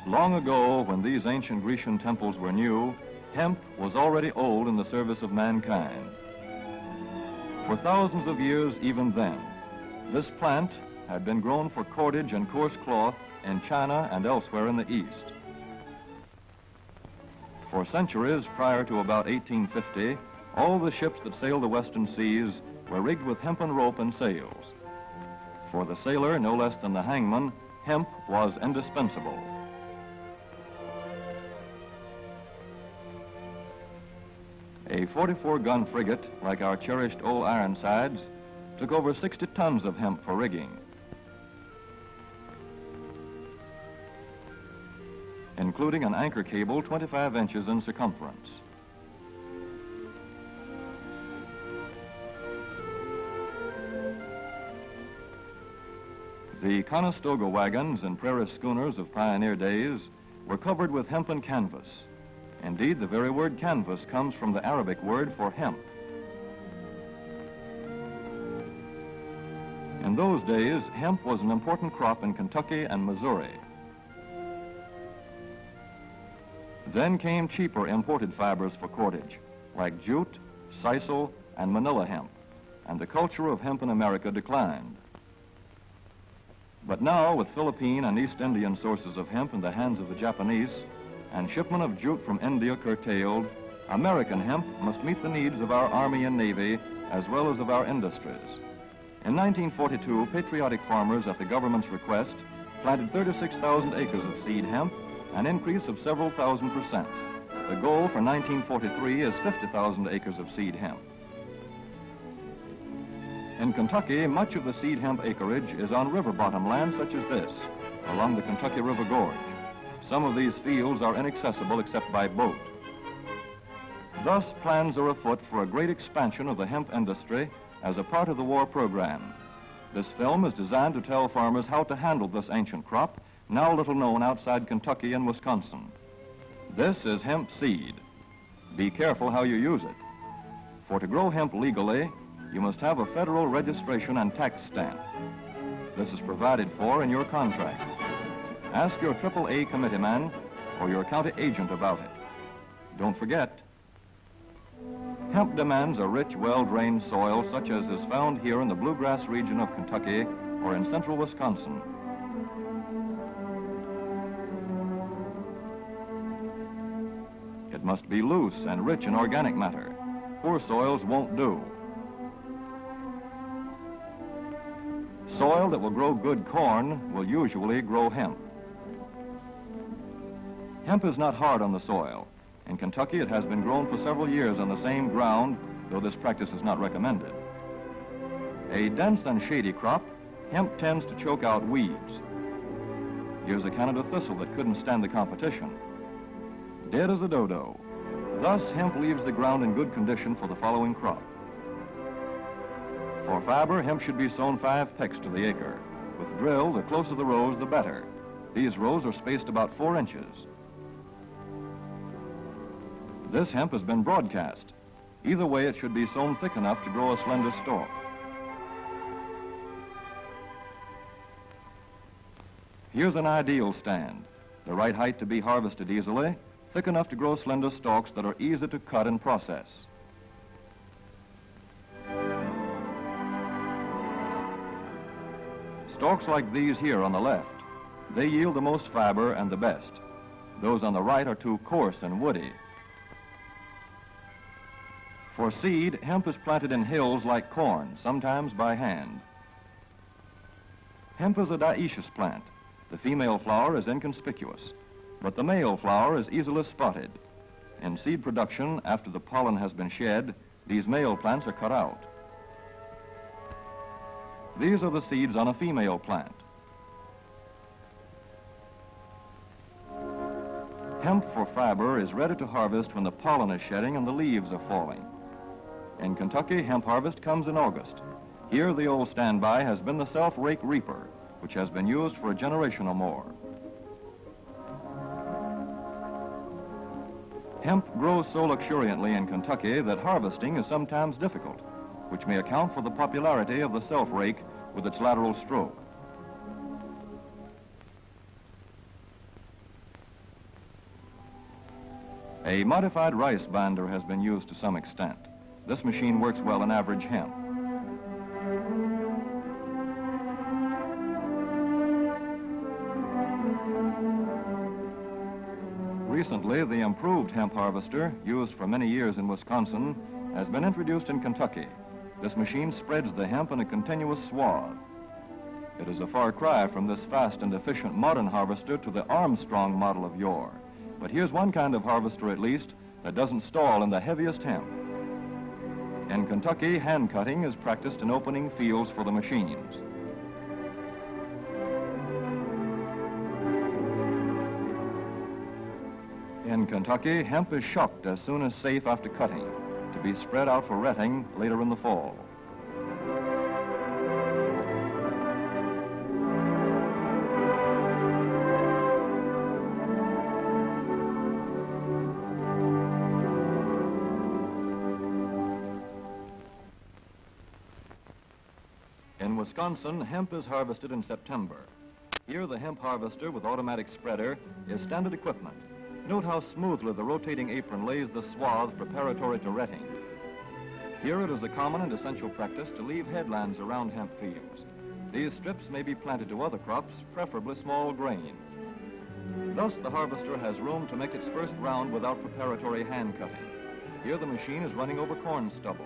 Long ago, when these ancient Grecian temples were new, hemp was already old in the service of mankind. For thousands of years even then, this plant had been grown for cordage and coarse cloth in China and elsewhere in the East. For centuries prior to about 1850, all the ships that sailed the western seas were rigged with hempen rope and sails. For the sailor, no less than the hangman, hemp was indispensable. A 44-gun frigate, like our cherished old Ironsides, took over 60 tons of hemp for rigging. Including an anchor cable 25 inches in circumference. The Conestoga wagons and prairie schooners of pioneer days were covered with hempen canvas. Indeed, the very word canvas comes from the Arabic word for hemp. In those days, hemp was an important crop in Kentucky and Missouri. Then came cheaper imported fibers for cordage, like jute, sisal, and manila hemp, and the culture of hemp in America declined. But now, with Philippine and East Indian sources of hemp in the hands of the Japanese, and shipment of jute from India curtailed, American hemp must meet the needs of our Army and Navy as well as of our industries. In 1942, patriotic farmers at the government's request planted 36,000 acres of seed hemp, an increase of several thousand %. The goal for 1943 is 50,000 acres of seed hemp. In Kentucky, much of the seed hemp acreage is on river bottom land such as this, along the Kentucky River Gorge. Some of these fields are inaccessible except by boat. Thus, plans are afoot for a great expansion of the hemp industry as a part of the war program. This film is designed to tell farmers how to handle this ancient crop, now little known outside Kentucky and Wisconsin. This is hemp seed. Be careful how you use it. For to grow hemp legally, you must have a federal registration and tax stamp. This is provided for in your contract. Ask your AAA committeeman or your county agent about it. Don't forget, hemp demands a rich, well-drained soil such as is found here in the bluegrass region of Kentucky or in central Wisconsin. It must be loose and rich in organic matter. Poor soils won't do. Soil that will grow good corn will usually grow hemp. Hemp is not hard on the soil. In Kentucky, it has been grown for several years on the same ground, though this practice is not recommended. A dense and shady crop, hemp tends to choke out weeds. Here's a Canada thistle that couldn't stand the competition. Dead as a dodo. Thus, hemp leaves the ground in good condition for the following crop. For fiber, hemp should be sown 5 pecks to the acre. With drill, the closer the rows, the better. These rows are spaced about 4 inches. This hemp has been broadcast. Either way, it should be sown thick enough to grow a slender stalk. Here's an ideal stand. The right height to be harvested easily, thick enough to grow slender stalks that are easy to cut and process. Stalks like these here on the left, they yield the most fiber and the best. Those on the right are too coarse and woody. For seed, hemp is planted in hills like corn, sometimes by hand. Hemp is a dioecious plant. The female flower is inconspicuous, but the male flower is easily spotted. In seed production, after the pollen has been shed, these male plants are cut out. These are the seeds on a female plant. Hemp for fiber is ready to harvest when the pollen is shedding and the leaves are falling. In Kentucky, hemp harvest comes in August. Here, the old standby has been the self-rake reaper, which has been used for a generation or more. Hemp grows so luxuriantly in Kentucky that harvesting is sometimes difficult, which may account for the popularity of the self-rake with its lateral stroke. A modified rice binder has been used to some extent. This machine works well in average hemp. Recently, the improved hemp harvester, used for many years in Wisconsin, has been introduced in Kentucky. This machine spreads the hemp in a continuous swath. It is a far cry from this fast and efficient modern harvester to the Armstrong model of yore. But here's one kind of harvester, at least, that doesn't stall in the heaviest hemp. In Kentucky, hand cutting is practiced in opening fields for the machines. In Kentucky, hemp is shucked as soon as safe after cutting, to be spread out for retting later in the fall. In Wisconsin, hemp is harvested in September. Here, the hemp harvester with automatic spreader is standard equipment. Note how smoothly the rotating apron lays the swath preparatory to retting. Here it is a common and essential practice to leave headlands around hemp fields. These strips may be planted to other crops, preferably small grain. Thus, the harvester has room to make its first round without preparatory hand cutting. Here the machine is running over corn stubble.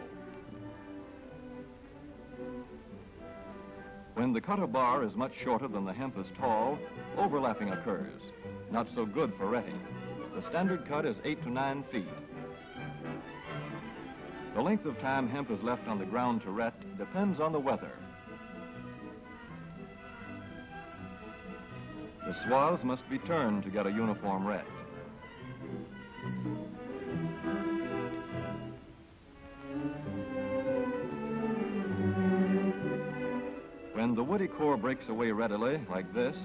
When the cutter bar is much shorter than the hemp is tall, overlapping occurs. Not so good for retting. The standard cut is 8 to 9 feet. The length of time hemp is left on the ground to ret depends on the weather. The swaths must be turned to get a uniform ret. When the woody core breaks away readily, like this,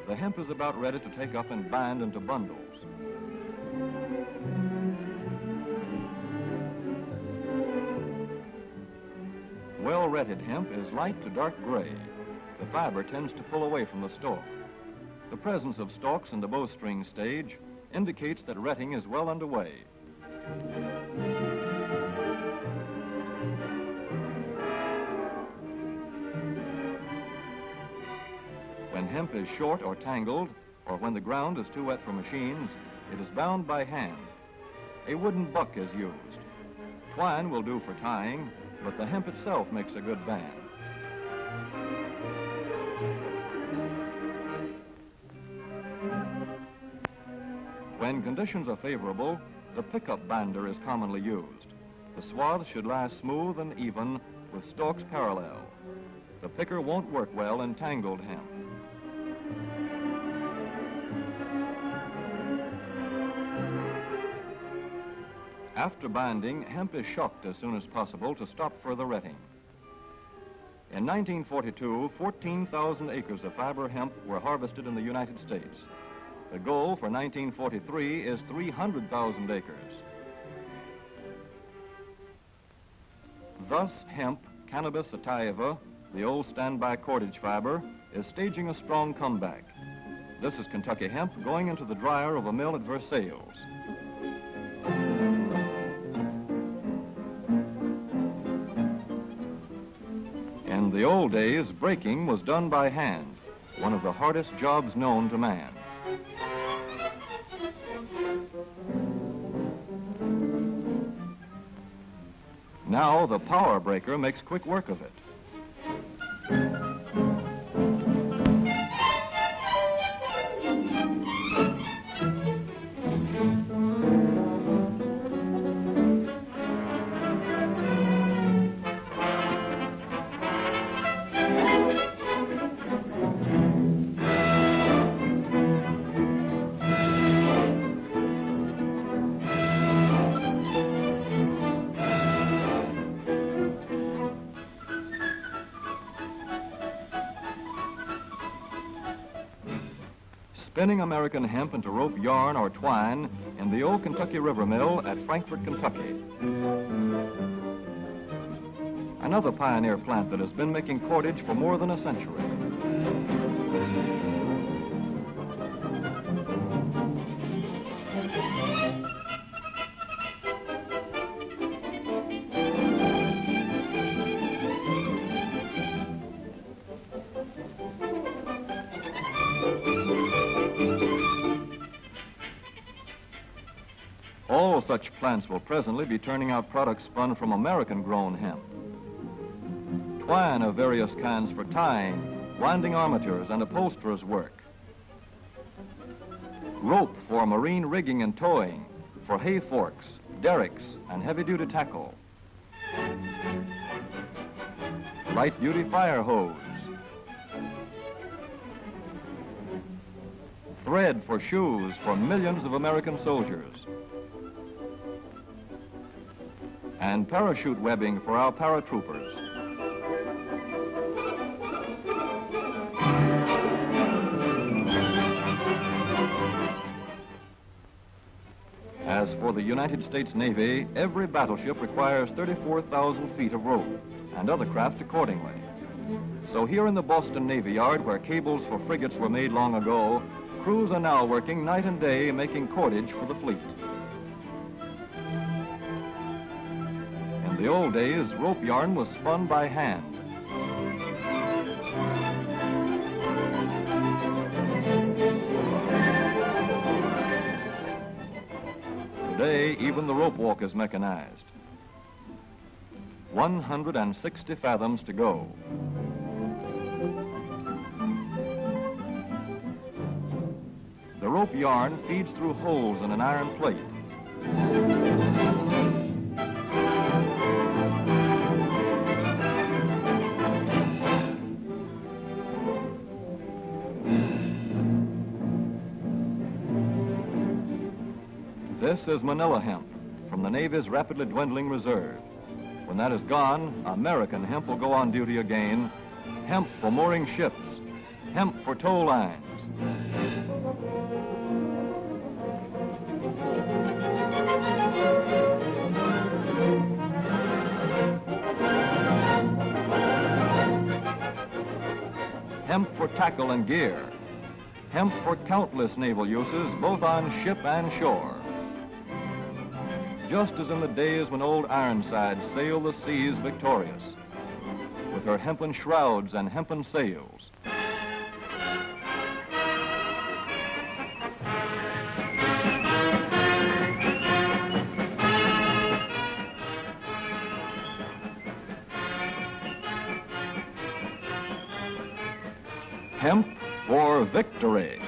the hemp is about ready to take up and bind into bundles. Well-retted hemp is light to dark gray. The fiber tends to pull away from the stalk. The presence of stalks in the bowstring stage indicates that retting is well underway. When hemp is short or tangled, or when the ground is too wet for machines, it is bound by hand. A wooden buck is used. Twine will do for tying, but the hemp itself makes a good band. When conditions are favorable, the pickup binder is commonly used. The swath should lie smooth and even with stalks parallel. The picker won't work well in tangled hemp. After binding, hemp is shucked as soon as possible to stop further retting. In 1942, 14,000 acres of fiber hemp were harvested in the United States. The goal for 1943 is 300,000 acres. Thus, hemp, Cannabis sativa, the old standby cordage fiber, is staging a strong comeback. This is Kentucky hemp going into the dryer of a mill at Versailles. In the old days, breaking was done by hand, one of the hardest jobs known to man. Now the power breaker makes quick work of it. Spinning American hemp into rope yarn or twine in the old Kentucky River Mill at Frankfort, Kentucky. Another pioneer plant that has been making cordage for more than a century. All such plants will presently be turning out products spun from American-grown hemp. Twine of various kinds for tying, winding armatures, and upholsterers' work. Rope for marine rigging and towing, for hay forks, derricks, and heavy-duty tackle. Light-duty fire hose. Thread for shoes for millions of American soldiers. And parachute webbing for our paratroopers. As for the United States Navy, every battleship requires 34,000 feet of rope, and other craft accordingly. So here in the Boston Navy Yard, where cables for frigates were made long ago, crews are now working night and day making cordage for the fleet. In the old days, rope yarn was spun by hand. Today, even the rope walk is mechanized. 160 fathoms to go. The rope yarn feeds through holes in an iron plate. This is Manila hemp from the Navy's rapidly dwindling reserve. When that is gone, American hemp will go on duty again. Hemp for mooring ships, hemp for tow lines. Hemp for tackle and gear. Hemp for countless naval uses, both on ship and shore. Just as in the days when old Ironside sailed the seas victorious, with her hempen shrouds and hempen sails. Hemp for victory.